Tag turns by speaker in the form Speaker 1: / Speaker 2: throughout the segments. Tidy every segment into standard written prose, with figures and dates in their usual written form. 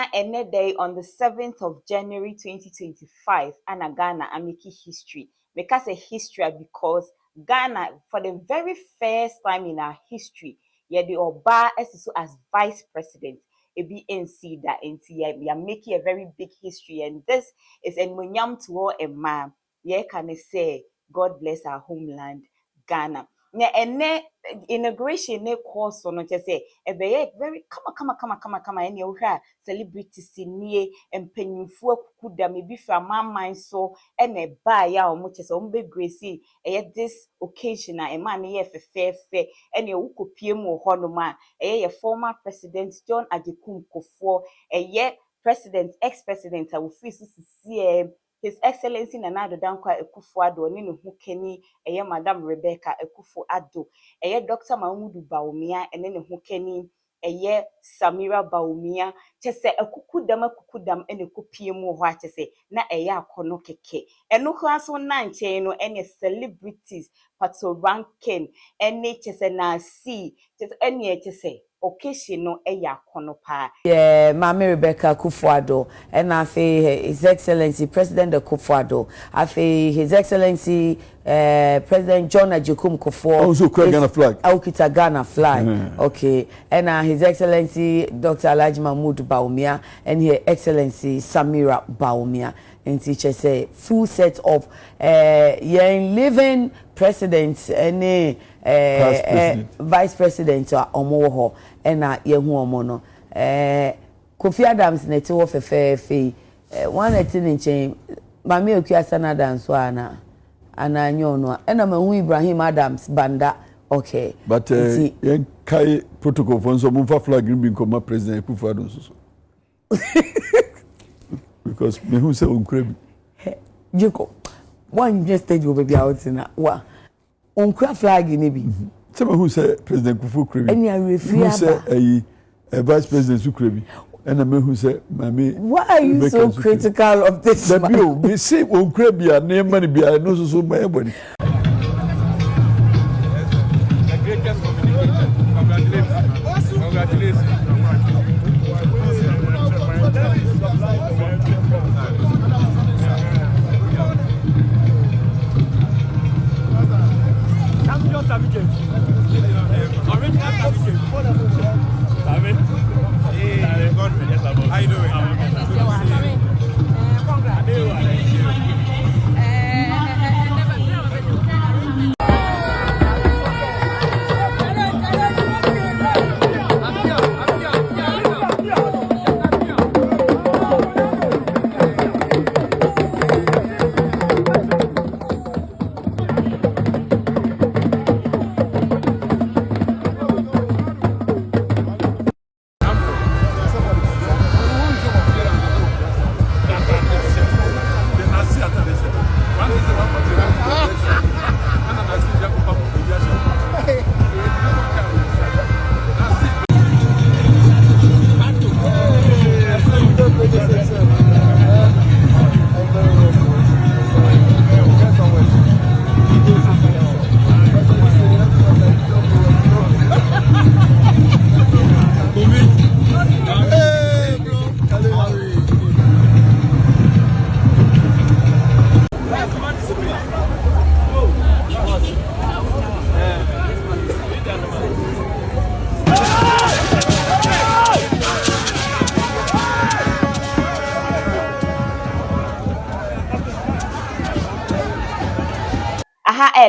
Speaker 1: na ene day on the 7th of January 2025 ana Ghana ameki history. Because a history because Ghana for the very first time in our history the oba as vice president ebi NC that NT we are making a very big history, and this is enmunyam to all a man. Yeah, can I say God bless our homeland Ghana. Na ene inauguration ne course no che say e be very kama ene wo hwa celebrities nie empanyimfo akukuda me bi fra mamman so ene ba ya o mo che say o be grace this occasion a man ye fefefe ene wo kopie mu ho no ma ye former president John Agyemang president ex-president a wo fi sisi His Excellency Naana Akufo-Addo ne hu kani Madam Rebecca Akufo-Addo Dr. Mahama Bawumia ene ne hu kani Samira Bawumia chese akukudam ene kopie mu ho achese na akono keke eno ho aso na nche no ene celebrities pato ranking ene chese na see chese ene chese occasion no akono pa
Speaker 2: Mama Rebecca Akufo-Addo and I say His Excellency President Akufo-Addo I say His Excellency President John Agyemang
Speaker 3: also Ghana flag.
Speaker 2: Aukita Ghana flag. Okay. And His Excellency Dr. Agyemang Bawumia and His Excellency Samira Bawumia. And teacher say full set of young living presidents and vice president or omoho and yehu omono. Kofi Adams neti wo fefefe one etin nchen mama okuya sanada nso ana nyono ena mahu Ibrahim Adams banda okay
Speaker 3: but yen kai protocol for so mumfa flag green bin come president Akufo-Addo so because me who say unkrebi
Speaker 2: Jiko one just stage go be out na wa unkra flag ni bi
Speaker 3: say me who say president Akufo-Addo
Speaker 2: eni arefri
Speaker 3: aba a vice president Ukrebi and a man who said, Mammy,
Speaker 2: why are you so critical of this?
Speaker 3: We say, Ukrebi, and name money be I know so my everybody.
Speaker 4: The greatest communicator. Congratulations. How you doing?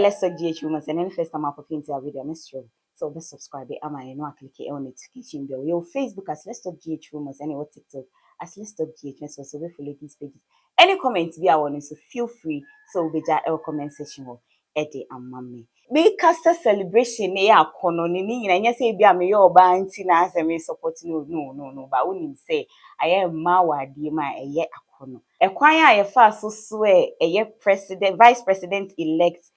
Speaker 1: Let's say ghtrend and then first time I pop into a video, Mr. So be subscribe am I know click on notification bell. Your Facebook as Let's Talk ghtrend and your TikTok as Let's Talk ghtrend. So we follow these pages. Any comments be I want so feel free. So we just our comment section or Eddie and Mommy. Because the celebration ya kono ni na nya say bia me yo ba anti na say me support no but when say I am mawadi ma eye akono. Ekwan ya ye fa so eye president vice president elect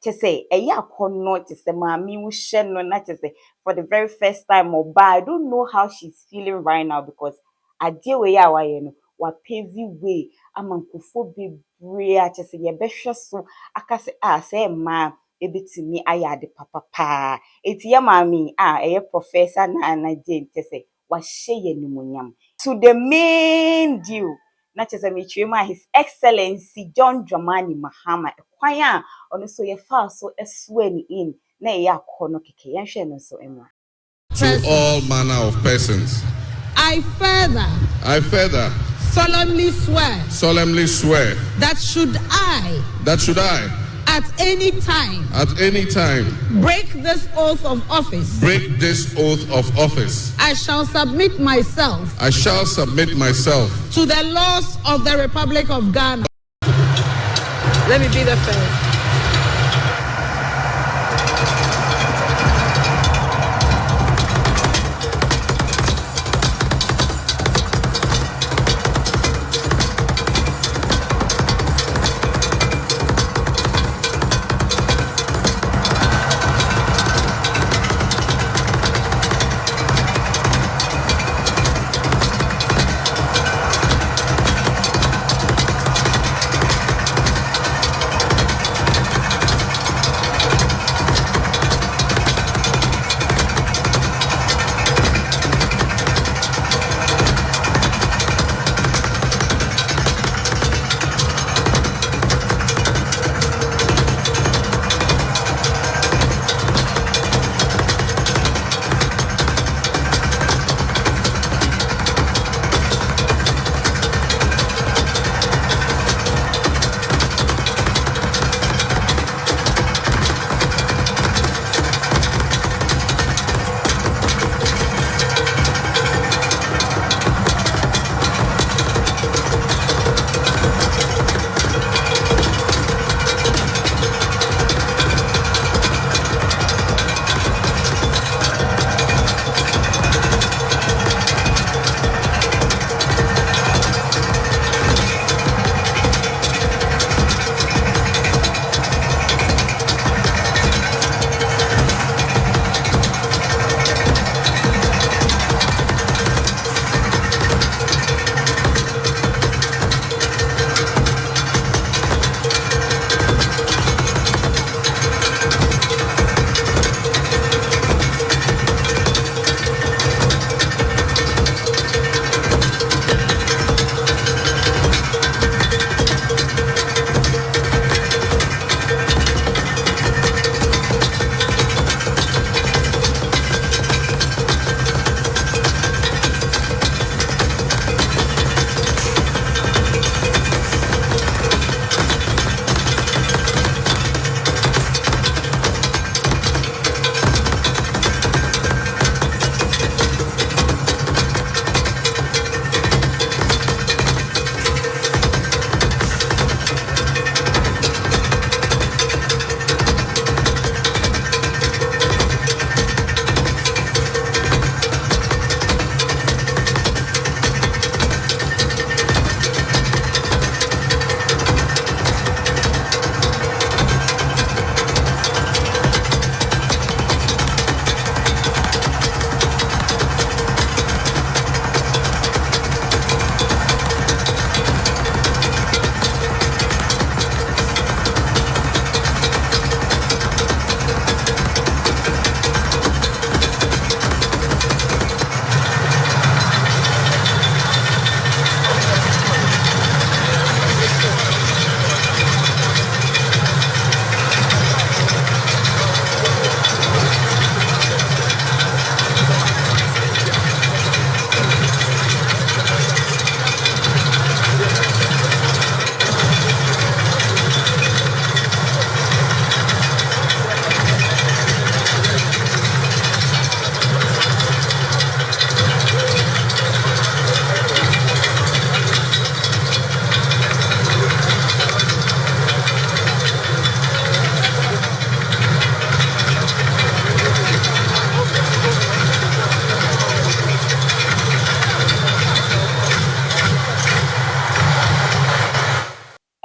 Speaker 1: to say akono to say mami wo hye no na to say for the very first time oba I don't know how she's feeling right now because ade we ya wa ye no wa pavy way amankofo bebre a to say ye behwe so aka say say ma ebitimi ayade papa eti ya mami eye professor Naana Jane to say wa hye ye nimonyam to the main deal. Not as a michima, His Excellency John Dramani Mahama, a choir, on so your fast so a swen in, nay, ya kono keke, yan no so emma.
Speaker 5: To all manner of persons.
Speaker 6: I further solemnly swear that should I at any time break this oath of office, I shall submit myself
Speaker 5: to
Speaker 6: the laws of the Republic of Ghana. Let me be the first.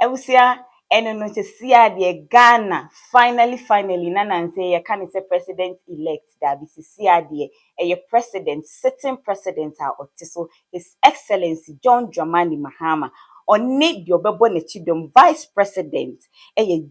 Speaker 1: Ewusia eno no te sia de Ghana finally Nana say ye can say president elect that be sia de your president sitting president otiso His Excellency John Dramani Mahama on need your bebo ne chidom vice president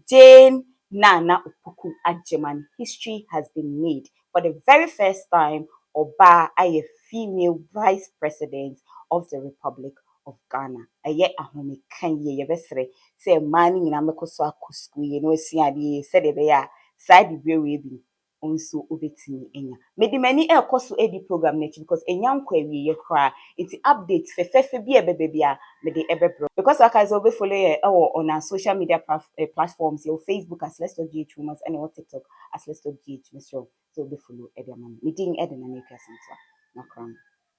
Speaker 1: Jane Naana Opoku Agyemang. History has been made for the very first time. Oba a female vice president of the Republic of Ghana. Aye ahome kan ye yebesre say man nyina mekoso akusku ye no asiade said e be ya side we bi onso obetini enya medimani ekoso edi program nechi because enya nkwa wie ye kra iti update fefefe bi ebebe bia mede ebebro because aka so be follow ye on our social media platforms your Facebook as let's talk GH rumors and your TikTok as let's talk GH Mr. So be follow Agyemang. Meeting Edna Neka Center. Nakram.